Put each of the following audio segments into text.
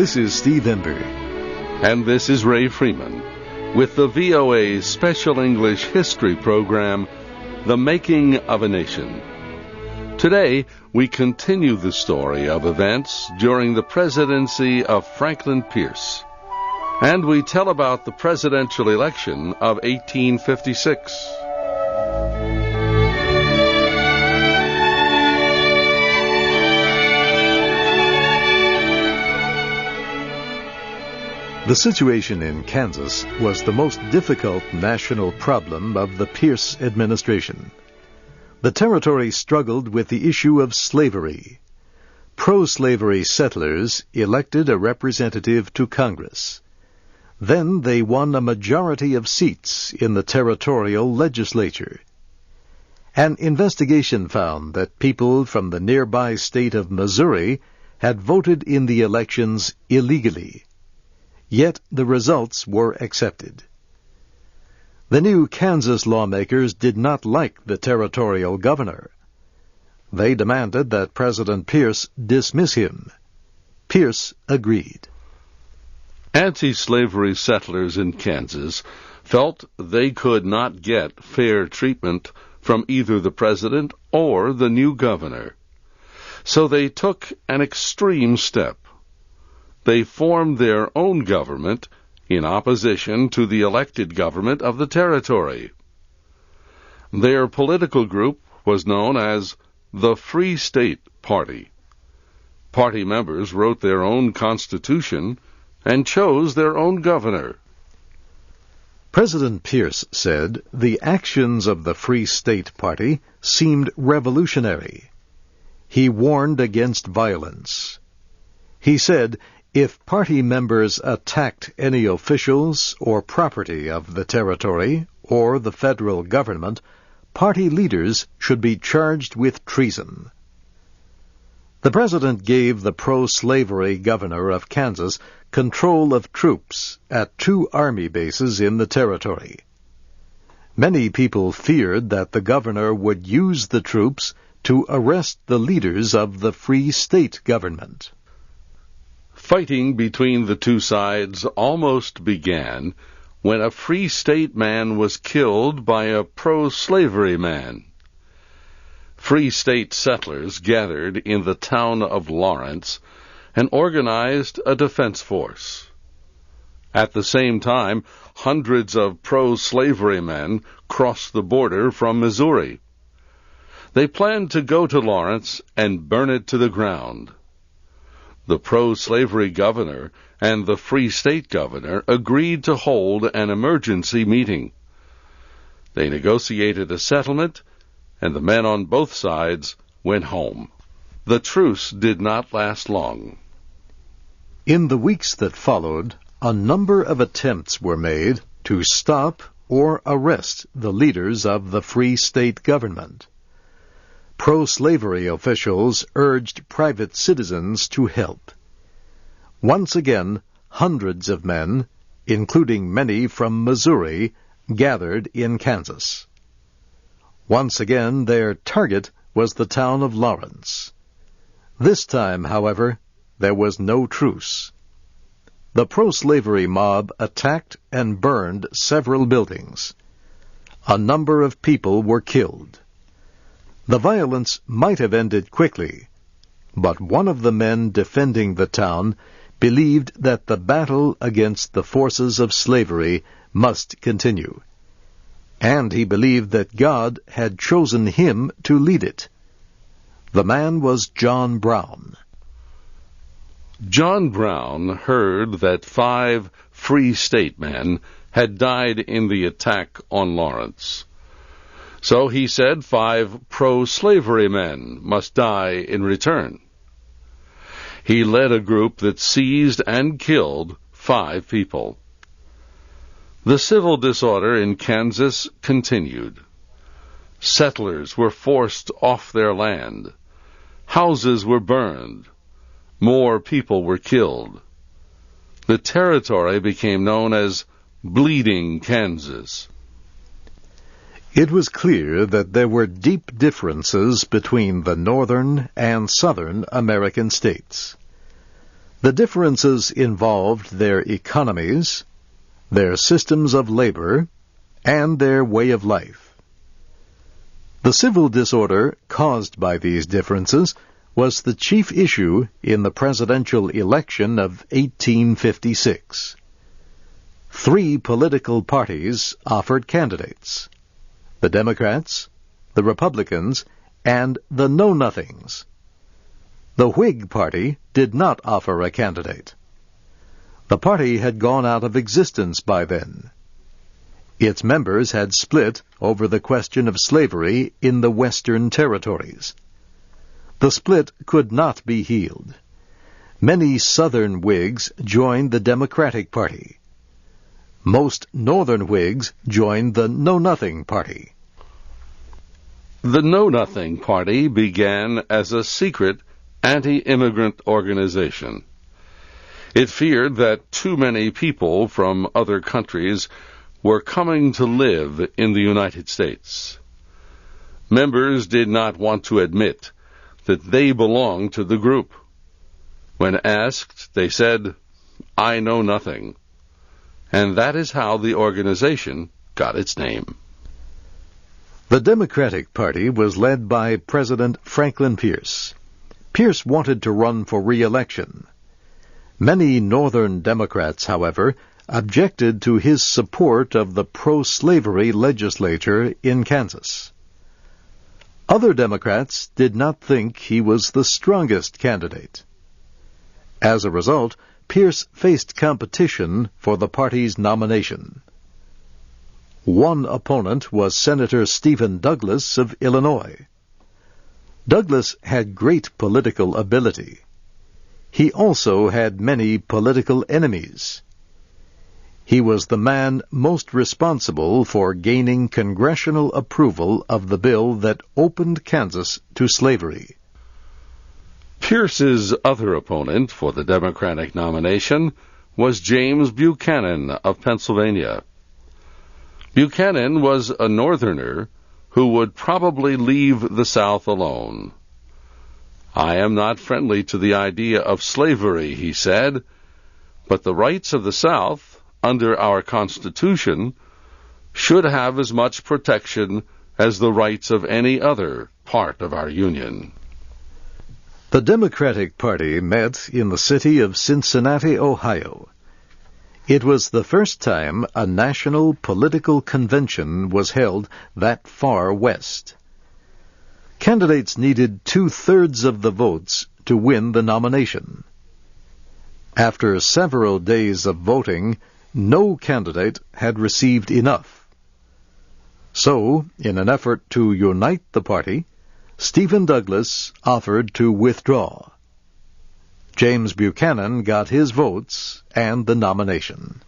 This is Steve Ember. And this is Ray Freeman with the VOA Special English History Program, The Making of a Nation. Today, we continue the story of events during the presidency of Franklin Pierce. And we tell about the presidential election of 1856. The situation in Kansas was the most difficult national problem of the Pierce administration. The territory struggled with the issue of slavery. Pro-slavery settlers elected a representative to Congress. Then they won a majority of seats in the territorial legislature. An investigation found that people from the nearby state of Missouri had voted in the elections illegally. Yet the results were accepted. The new Kansas lawmakers did not like the territorial governor. They demanded that President Pierce dismiss him. Pierce agreed. Anti-slavery settlers in Kansas felt they could not get fair treatment from either the president or the new governor. So they took an extreme step. They formed their own government in opposition to the elected government of the territory. Their political group was known as the Free State Party. Party members wrote their own constitution and chose their own governor. President Pierce said the actions of the Free State Party seemed revolutionary. He warned against violence. He said if party members attacked any officials or property of the territory or the federal government, party leaders should be charged with treason. The president gave the pro-slavery governor of Kansas control of troops at 2 army bases in the territory. Many people feared that the governor would use the troops to arrest the leaders of the Free State government. Fighting between the two sides almost began when a Free State man was killed by a pro-slavery man. Free State settlers gathered in the town of Lawrence and organized a defense force. At the same time, hundreds of pro-slavery men crossed the border from Missouri. They planned to go to Lawrence and burn it to the ground. The pro-slavery governor and the Free State governor agreed to hold an emergency meeting. They negotiated a settlement, and the men on both sides went home. The truce did not last long. In the weeks that followed, a number of attempts were made to stop or arrest the leaders of the Free State government. Pro-slavery officials urged private citizens to help. Once again, hundreds of men, including many from Missouri, gathered in Kansas. Once again, their target was the town of Lawrence. This time, however, there was no truce. The pro-slavery mob attacked and burned several buildings. A number of people were killed. The violence might have ended quickly, but one of the men defending the town believed that the battle against the forces of slavery must continue, and he believed that God had chosen him to lead it. The man was John Brown. John Brown heard that 5 Free State men had died in the attack on Lawrence. So he said 5 pro-slavery men must die in return. He led a group that seized and killed 5 people. The civil disorder in Kansas continued. Settlers were forced off their land. Houses were burned. More people were killed. The territory became known as Bleeding Kansas. It was clear that there were deep differences between the northern and southern American states. The differences involved their economies, their systems of labor, and their way of life. The civil disorder caused by these differences was the chief issue in the presidential election of 1856. 3 political parties offered candidates: the Democrats, the Republicans, and the Know-Nothings. The Whig Party did not offer a candidate. The party had gone out of existence by then. Its members had split over the question of slavery in the Western Territories. The split could not be healed. Many Southern Whigs joined the Democratic Party. Most Northern Whigs joined the Know-Nothing Party. The Know-Nothing Party began as a secret anti-immigrant organization. It feared that too many people from other countries were coming to live in the United States. Members did not want to admit that they belonged to the group. When asked, they said, "I know nothing." And that is how the organization got its name. The Democratic Party was led by President Franklin Pierce. Pierce wanted to run for re-election. Many Northern Democrats, however, objected to his support of the pro-slavery legislature in Kansas. Other Democrats did not think he was the strongest candidate. As a result, Pierce faced competition for the party's nomination. One opponent was Senator Stephen Douglas of Illinois. Douglas had great political ability. He also had many political enemies. He was the man most responsible for gaining congressional approval of the bill that opened Kansas to slavery. Pierce's other opponent for the Democratic nomination was James Buchanan of Pennsylvania. Buchanan was a Northerner who would probably leave the South alone. "I am not friendly to the idea of slavery," he said, "but the rights of the South, under our Constitution, should have as much protection as the rights of any other part of our Union." The Democratic Party met in the city of Cincinnati, Ohio. It was the first time a national political convention was held that far west. Candidates needed 2/3 of the votes to win the nomination. After several days of voting, no candidate had received enough. So, in an effort to unite the party, Stephen Douglas offered to withdraw. James Buchanan got his votes and the nomination.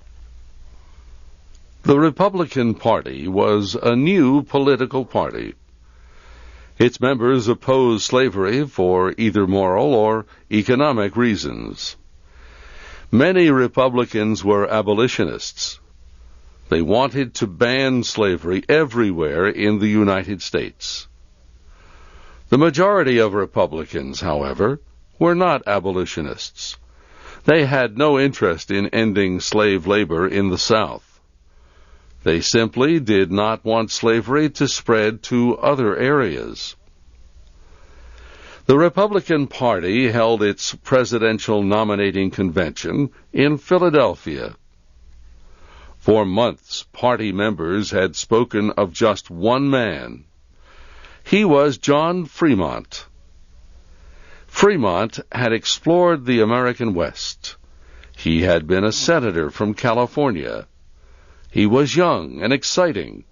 The Republican Party was a new political party. Its members opposed slavery for either moral or economic reasons. Many Republicans were abolitionists. They wanted to ban slavery everywhere in the United States. The majority of Republicans, however, were not abolitionists. They had no interest in ending slave labor in the South. They simply did not want slavery to spread to other areas. The Republican Party held its presidential nominating convention in Philadelphia. For months, party members had spoken of just one man. He was John Fremont. Fremont had explored the American West. He had been a senator from California. He was young and exciting.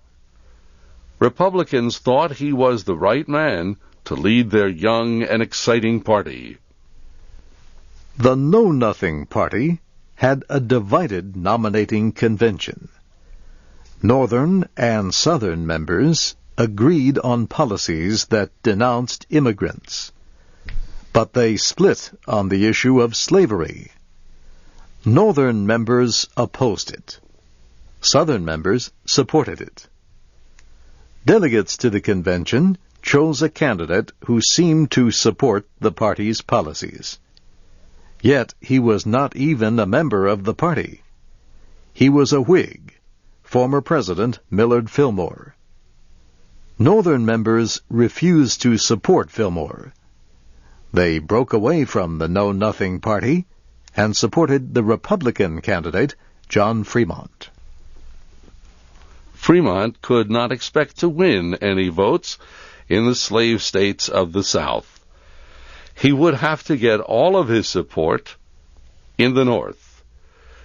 Republicans thought he was the right man to lead their young and exciting party. The Know-Nothing Party had a divided nominating convention. Northern and Southern members agreed on policies that denounced immigrants, but they split on the issue of slavery. Northern members opposed it. Southern members supported it. Delegates to the convention chose a candidate who seemed to support the party's policies. Yet he was not even a member of the party. He was a Whig, former President Millard Fillmore. Northern members refused to support Fillmore. They broke away from the Know Nothing Party and supported the Republican candidate, John Fremont. Fremont could not expect to win any votes in the slave states of the South. He would have to get all of his support in the North.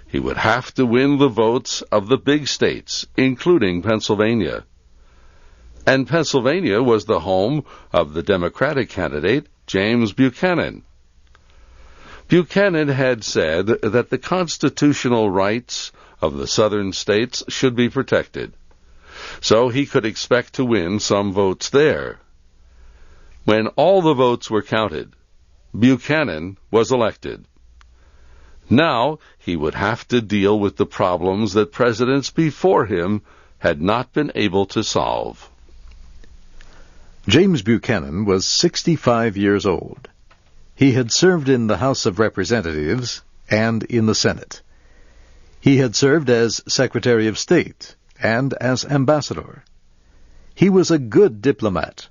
He would have to win the votes of the big states, including Pennsylvania. And Pennsylvania was the home of the Democratic candidate, James Buchanan. Buchanan had said that the constitutional rights of the southern states should be protected, so he could expect to win some votes there. When all the votes were counted, Buchanan was elected. Now he would have to deal with the problems that presidents before him had not been able to solve. James Buchanan was 65 years old. He had served in the House of Representatives and in the Senate. He had served as Secretary of State and as ambassador. He was a good diplomat,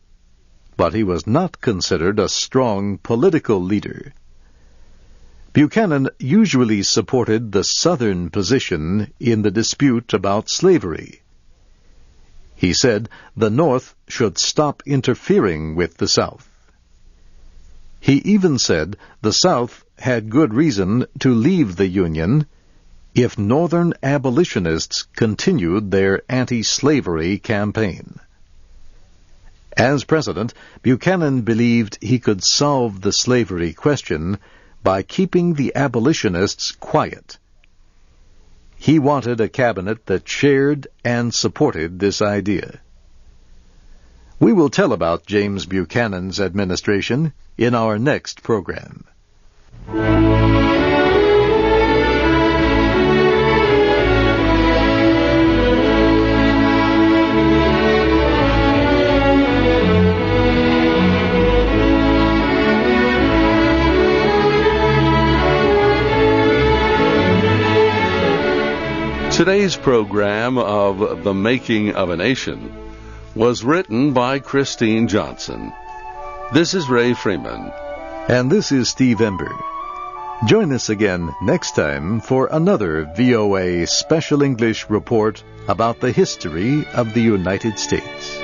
but he was not considered a strong political leader. Buchanan usually supported the Southern position in the dispute about slavery. He said the North should stop interfering with the South. He even said the South had good reason to leave the Union if Northern abolitionists continued their anti-slavery campaign. As president, Buchanan believed he could solve the slavery question by keeping the abolitionists quiet. He wanted a cabinet that shared and supported this idea. We will tell about James Buchanan's administration in our next program. Today's program of The Making of a Nation was written by Christine Johnson. This is Ray Freeman. And this is Steve Ember. Join us again next time for another VOA Special English report about the history of the United States.